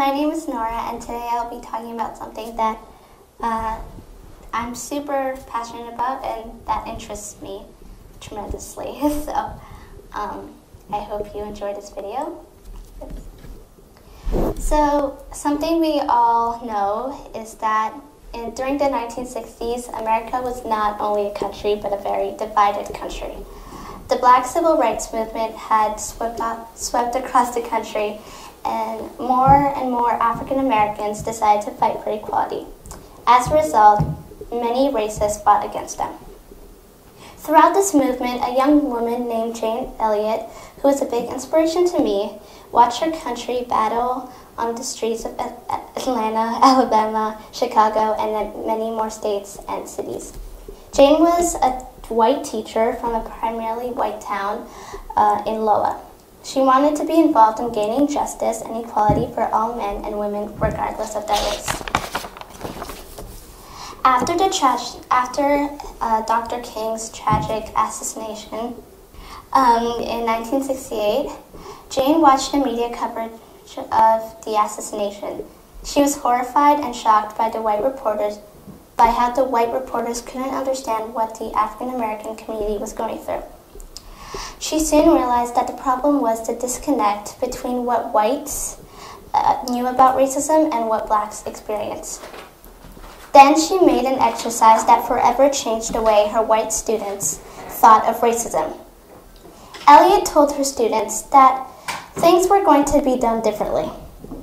My name is Nora, and today I'll be talking about something that I'm super passionate about and that interests me tremendously. So I hope you enjoy this video. So something we all know is that during the 1960s, America was not only a country but a very divided country. The Black Civil Rights Movement had swept across the country, and more African Americans decided to fight for equality. As a result, many racists fought against them. Throughout this movement, a young woman named Jane Elliott, who was a big inspiration to me, watched her country battle on the streets of Atlanta, Alabama, Chicago, and many more states and cities. Jane was a white teacher from a primarily white town in Iowa. She wanted to be involved in gaining justice and equality for all men and women, regardless of their race. After Dr. King's tragic assassination in 1968, Jane watched the media coverage of the assassination. She was horrified and shocked by how the white reporters couldn't understand what the African American community was going through. She soon realized that the problem was the disconnect between what whites knew about racism and what blacks experienced. Then she made an exercise that forever changed the way her white students thought of racism. Elliott told her students that things were going to be done differently.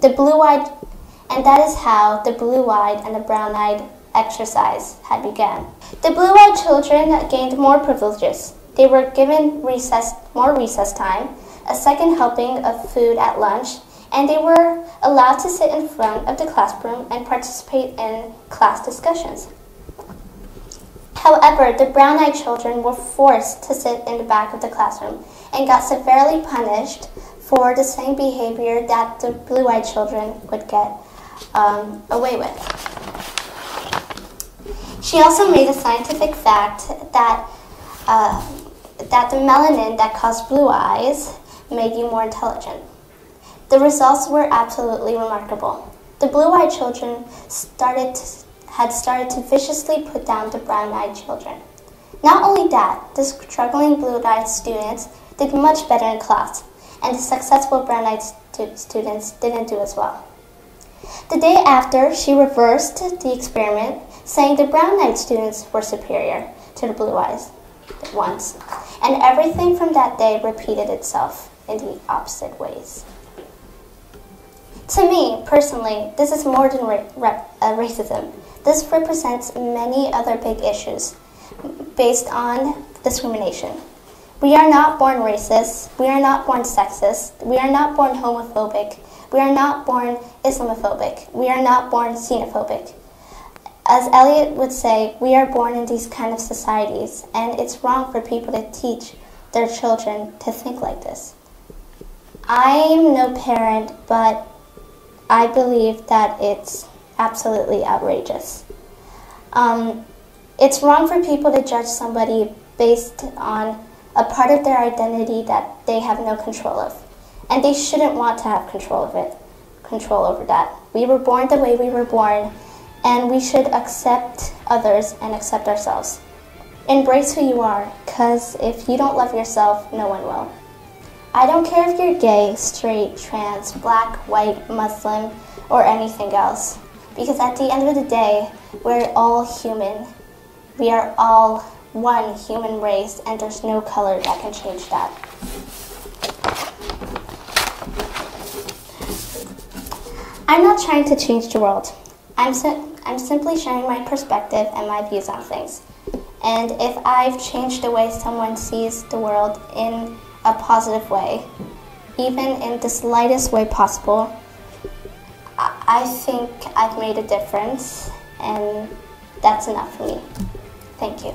And that is how the blue-eyed and the brown-eyed exercise had begun. The blue-eyed children gained more privileges. They were given more recess time, a second helping of food at lunch, and they were allowed to sit in front of the classroom and participate in class discussions. However, the brown-eyed children were forced to sit in the back of the classroom and got severely punished for the same behavior that the blue-eyed children would get away with. She also made a scientific fact that the melanin that caused blue eyes made you more intelligent. The results were absolutely remarkable. The blue-eyed children had started to viciously put down the brown-eyed children. Not only that, the struggling blue-eyed students did much better in class, and the successful brown-eyed students didn't do as well. The day after, she reversed the experiment, saying the brown-eyed students were superior to the blue-eyed ones, and everything from that day repeated itself in the opposite ways. To me, personally, this is more than racism. This represents many other big issues based on discrimination. We are not born racist, we are not born sexist, we are not born homophobic, we are not born Islamophobic, we are not born xenophobic. As Elliott would say, we are born in these kind of societies, and it's wrong for people to teach their children to think like this. I'm no parent, but I believe that it's absolutely outrageous. It's wrong for people to judge somebody based on a part of their identity that they have no control of. And they shouldn't want to have control over that. We were born the way we were born, and we should accept others and accept ourselves. Embrace who you are, because if you don't love yourself, no one will. I don't care if you're gay, straight, trans, black, white, Muslim, or anything else, because at the end of the day, we're all human. We are all one human race, and there's no color that can change that. I'm not trying to change the world. I'm simply sharing my perspective and my views on things. And if I've changed the way someone sees the world in a positive way, even in the slightest way possible, I think I've made a difference, and that's enough for me. Thank you.